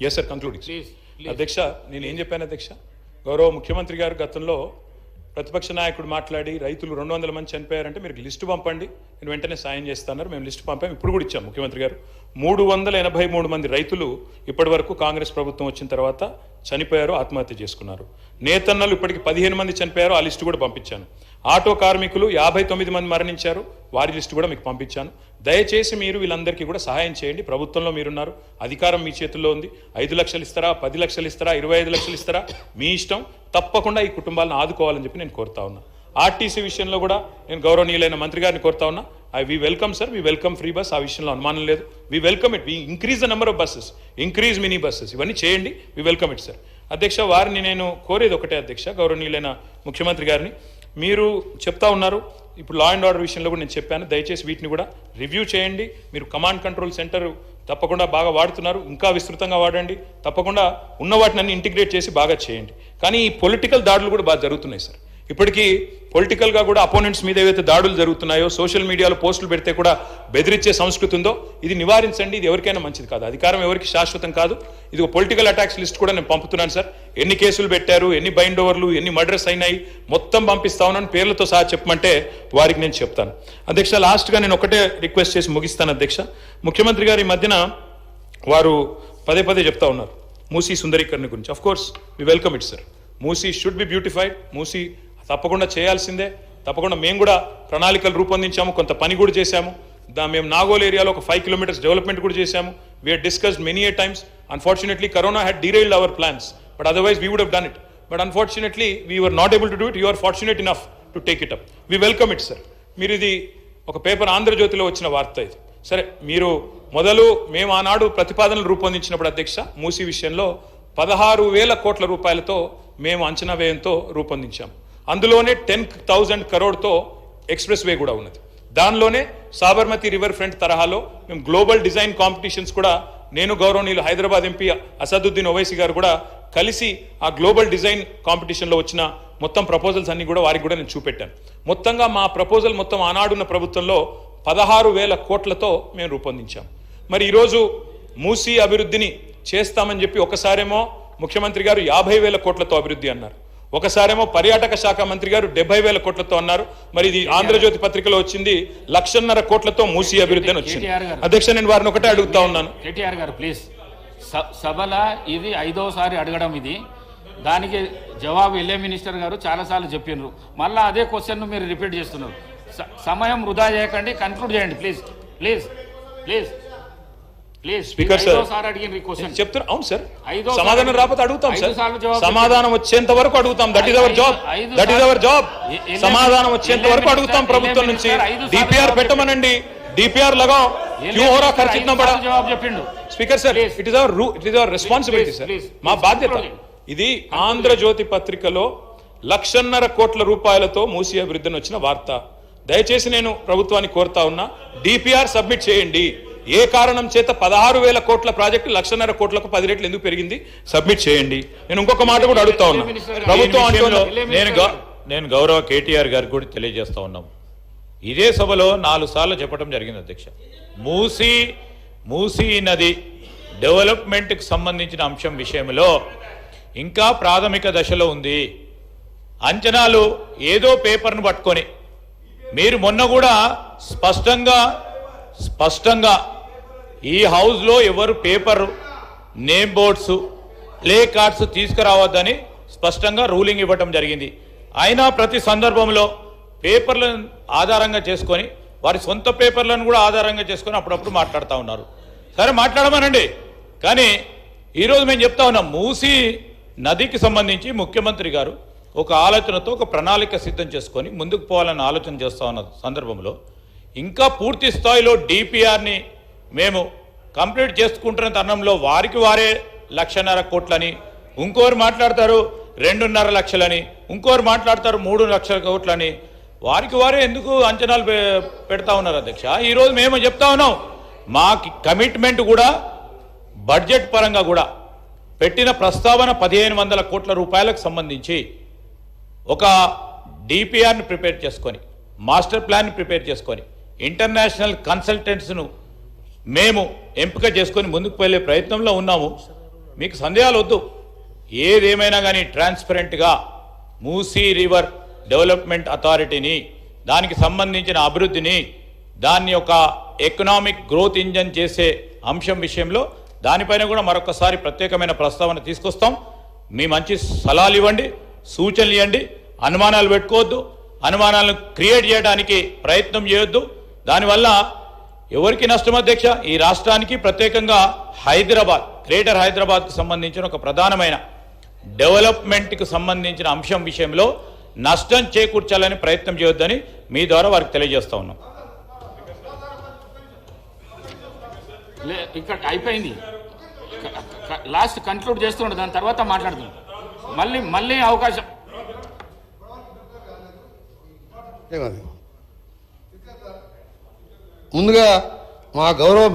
Yes sir, concluding. అధ్యక్ష, నేను ఏం చెప్పాను అధ్యక్ష? గౌరవ ముఖ్యమంత్రి గారు గతంలో ప్రతిపక్ష నాయకుడు మాట్లాడి రైతులు 200 మంది చనిపోయారంటే మీరు లిస్టు పంపండి, నేను వెంటనే సాయం చేస్తాను. మేము లిస్టు పంపాము, ఇప్పుడు కూడా ఇచ్చాం ముఖ్యమంత్రి గారు. 383 మంది రైతులు ఇప్పటి వరకు కాంగ్రెస్ ప్రభుత్వం వచ్చిన తర్వాత చనిపోయారు, ఆత్మహత్య చేసుకున్నారు. నేతన్నలు ఇప్పటికి 15 మంది చనిపోయారు, ఆ లిస్టు కూడా పంపించాను. ఆటో కార్మికులు 59 మంది మరణించారు, వారి లిస్టు కూడా మీకు పంపించాను. దయచేసి మీరు వీళ్ళందరికీ కూడా సహాయం చేయండి. ప్రభుత్వంలో మీరున్నారు, అధికారం మీ చేతుల్లో ఉంది. 5 లక్షలు ఇస్తారా, 10 లక్షలు ఇస్తారా, 25 లక్షలు ఇస్తారా, మీ ఇష్టం. తప్పకుండా ఈ కుటుంబాలను ఆదుకోవాలని చెప్పి నేను కోరుతా ఉన్నా. ఆర్టీసీ విషయంలో కూడా నేను గౌరవనీయులైన మంత్రి గారిని కోరుతా ఉన్నా. We welcome sir, we welcome free bus, ఆ విషయంలో అనుమానం లేదు. We welcome it, we increase the number of buses, increase mini buses, ఇవన్నీ చేయండి. We welcome it sir. అధ్యక్ష, వారిని నేను కోరేది ఒకటే అధ్యక్ష, గౌరవనీయులైన ముఖ్యమంత్రి గారిని, మీరు చెప్తా ఉన్నారు ఇప్పుడు లా అండ్ ఆర్డర్ విషయంలో కూడా నేను చెప్పాను, దయచేసి వీటిని కూడా రివ్యూ చేయండి. మీరు కమాండ్ కంట్రోల్ సెంటర్ తప్పకుండా బాగా వాడుతున్నారు, ఇంకా విస్తృతంగా వాడండి. తప్పకుండా ఉన్న వాటిని అన్ని ఇంటిగ్రేట్ చేసి బాగా చేయండి. కానీ ఈ పొలిటికల్ దాడులు కూడా బాగా జరుగుతున్నాయి సార్. ఇప్పటికీ పొలిటికల్గా కూడా అపోనెంట్స్ మీద ఏవైతే దాడులు జరుగుతున్నాయో, సోషల్ మీడియాలో పోస్టులు పెడితే కూడా బెదిరించే సంస్కృతి ఉందో, ఇది నివారించండి. ఇది ఎవరికైనా మంచిది కాదు. అధికారం ఎవరికి శాశ్వతం కాదు. ఇది ఒక పొలిటికల్ అటాక్స్ లిస్ట్ కూడా నేను పంపుతున్నాను సార్. ఎన్ని కేసులు పెట్టారు, ఎన్ని బైండ్ ఓవర్లు, ఎన్ని మర్డర్స్ అయినాయి, మొత్తం పంపిస్తా ఉన్నాను, పేర్లతో సహా చెప్పమంటే వారికి నేను చెప్తాను. అధ్యక్ష, లాస్ట్గా నేను ఒకటే రిక్వెస్ట్ చేసి ముగిస్తాను అధ్యక్ష. ముఖ్యమంత్రి గారు ఈ మధ్యన వారు పదే పదే చెప్తా ఉన్నారు మూసీ సుందరీకరణ గురించి. Of course we welcome it sir. Musi should be beautified. Musi తప్పకుండా చేయాల్సిందే. తప్పకుండా మేము కూడా ప్రణాళికలు రూపొందించాము, కొంత పని కూడా చేశాము. మేము నాగోల్ ఏరియాలో ఒక 5 kilometers డెవలప్మెంట్ కూడా చేశాము. We had discussed many a times. Unfortunately corona had derailed our plans, but otherwise we would have done it. But unfortunately we were not able to do it. You are fortunate enough to take it up. We welcome it sir. మీరు ఇది ఒక paper ఆంధ్రజ్యోతిలో వచ్చిన వార్త ఇది. సరే, మీరు మొదలు మేము ఆనాడు ప్రతిపాదనలు రూపొందించినప్పుడు అధ్యక్ష, మూసీ విషయంలో 16,000 కోట్ల రూపాయలతో మేము అంచనా వ్యయంతో రూపొందించాము. అందులోనే 10,000 crore ఎక్స్ప్రెస్ వే కూడా ఉన్నది. దానిలోనే సాబర్మతి రివర్ ఫ్రంట్ తరహాలో మేము గ్లోబల్ డిజైన్ కాంపిటీషన్స్ కూడా, నేను గౌరవనీయులు హైదరాబాద్ ఎంపీ అసదుద్దీన్ ఓవైసీ గారు కూడా కలిసి ఆ గ్లోబల్ డిజైన్ కాంపిటీషన్లో వచ్చిన మొత్తం ప్రపోజల్స్ అన్ని కూడా వారికి కూడా నేను చూపెట్టాను. మొత్తంగా మా ప్రపోజల్ మొత్తం ఆనాడున్న ప్రభుత్వంలో 16,000 కోట్లతో మేము రూపొందించాం. మరి ఈరోజు మూసీ అభివృద్ధిని చేస్తామని చెప్పి ఒకసారేమో ముఖ్యమంత్రి గారు 50,000 కోట్లతో అభివృద్ధి అన్నారు, ఒకసారేమో పర్యాటక శాఖ మంత్రి గారు 70,000 కోట్లతో అన్నారు. మరి ఇది ఆంధ్రజ్యోతి పత్రికలో వచ్చింది 1,50,000 కోట్లతో మూసీ అభివృద్ధి అని వచ్చింది. అధ్యక్ష, నేను వారిని ఒకటే అడుగుతా ఉన్నాను. కేటీఆర్ గారు ప్లీజ్, సభల ఇది 5వసారి అడగడం, ఇది దానికి జవాబు ఎల్ఏ మినిస్టర్ గారు చాలాసార్లు చెప్పినారు. మళ్ళీ అదే క్వశ్చన్ మీరు రిపీట్ చేస్తున్నారు. సమయం వృధా చేయకండి, కన్క్లూడ్ చేయండి please please please please. Speaker sir చెప్తున్నారు. అవును సార్, సమాధానం రాకపోతే అడుగుతాం సార్. సమాధానం వచ్చేంత వరకు అడుగుతాం. That is our job, that is our job. సమాధానం వచ్చేంత వరకు అడుగుతాం ప్రభుత్వం నుంచి. డిపిఆర్ పెట్టమనండి, డిపిఆర్ లగాओ, క్యూ హోరా ఖర్చు ఇतना बड़ा. జవాబు చెప్పిండు speaker sir. It is our responsibility sir, మా బాధ్యత ఇది. ఆంధ్రజ్యోతి పత్రికలో 1,50,000 కోట్ల రూపాయలతో మూసీ అభివృద్ధిని వచ్చిన వార్త. దయచేసి నేను ప్రభుత్వాన్ని కోరుతా ఉన్నా, డిపిఆర్ సబ్మిట్ చేయండి. ఏ కారణం చేత 16,000 కోట్ల ప్రాజెక్టు 1,50,000 కోట్లకు 10 రెట్లు ఎందుకు పెరిగింది, సబ్మిట్ చేయండి. నేను ఇంకొక మాట కూడా అడుగుతా ఉన్నా, ప్రభుత్వం నేను గౌరవ కేటీఆర్ గారికి కూడా తెలియజేస్తా ఉన్నాం. ఇదే సభలో 4 సార్లు చెప్పడం జరిగింది అధ్యక్ష. మూసీ నది డెవలప్మెంట్కి సంబంధించిన అంశం విషయంలో ఇంకా ప్రాథమిక దశలో ఉంది. అంచనాలు ఏదో పేపర్ను పట్టుకొని, మీరు మొన్న కూడా స్పష్టంగా ఈ హౌస్లో ఎవరు paper, name boards, play cards తీసుకురావద్దని స్పష్టంగా రూలింగ్ ఇవ్వటం జరిగింది. అయినా ప్రతి సందర్భంలో పేపర్లను ఆధారంగా చేసుకొని, వారి సొంత పేపర్లను కూడా ఆధారంగా చేసుకొని అప్పుడప్పుడు మాట్లాడుతూ ఉన్నారు. సరే, మాట్లాడమనండి. కానీ ఈరోజు మేము చెప్తా ఉన్నాం, మూసీ నదికి సంబంధించి ముఖ్యమంత్రి గారు ఒక ఆలోచనతో ఒక ప్రణాళిక సిద్ధం చేసుకొని ముందుకు పోవాలని ఆలోచన చేస్తూ ఉన్న సందర్భంలో ఇంకా పూర్తి స్థాయిలో డిపిఆర్ని మేము కంప్లీట్ చేసుకుంటున్న తరుణంలో వారికి వారే 1,50,000 కోట్లని, ఇంకోరు మాట్లాడతారు 2.5 లక్షలని, ఇంకోరు మాట్లాడతారు 3 లక్షల కోట్లని. వారికి వారే ఎందుకు అంచనాలు పెడతా ఉన్నారు అధ్యక్ష? ఈరోజు మేము చెప్తా ఉన్నాం, మా కమిట్మెంట్ కూడా బడ్జెట్ పరంగా కూడా పెట్టిన ప్రస్తావన 1,500 కోట్ల రూపాయలకు సంబంధించి ఒక డిపిఆర్ని ప్రిపేర్ చేసుకొని, మాస్టర్ ప్లాన్ని ప్రిపేర్ చేసుకొని, ఇంటర్నేషనల్ కన్సల్టెంట్స్ను మేము ఎంపిక చేసుకొని ముందుకు వెళ్ళే ప్రయత్నంలో ఉన్నాము. మీకు సందేహాలు వద్దు. ఏదేమైనా కానీ ట్రాన్స్పరెంట్గా మూసీ రివర్ డెవలప్మెంట్ అథారిటీని, దానికి సంబంధించిన అభివృద్ధిని, దాన్ని ఒక ఎకనామిక్ గ్రోత్ ఇంజన్ చేసే అంశం విషయంలో దానిపైన కూడా మరొకసారి ప్రత్యేకమైన ప్రస్తావన తీసుకొస్తాం. మీ మంచి సలహాలు ఇవ్వండి, సూచనలు ఇవ్వండి. అనుమానాలు పెట్టుకోవద్దు, అనుమానాలను క్రియేట్ చేయడానికి ప్రయత్నం చేయొద్దు. దానివల్ల ఎవరికి నష్టం అధ్యక్ష? ఈ రాష్ట్రానికి, ప్రత్యేకంగా హైదరాబాద్, గ్రేటర్ హైదరాబాద్కు సంబంధించిన ఒక ప్రధానమైన డెవలప్మెంట్కి సంబంధించిన అంశం విషయంలో నష్టం చేకూర్చాలని ప్రయత్నం చేయొద్దని మీ ద్వారా వారికి తెలియజేస్తా ఉన్నాం. ఇక్కడ అయిపోయింది, లాస్ట్ కన్క్లూడ్ చేస్తుండే, దాని తర్వాత మాట్లాడుతున్నాం. మళ్ళీ అవకాశం. ముందుగా మా గౌరవ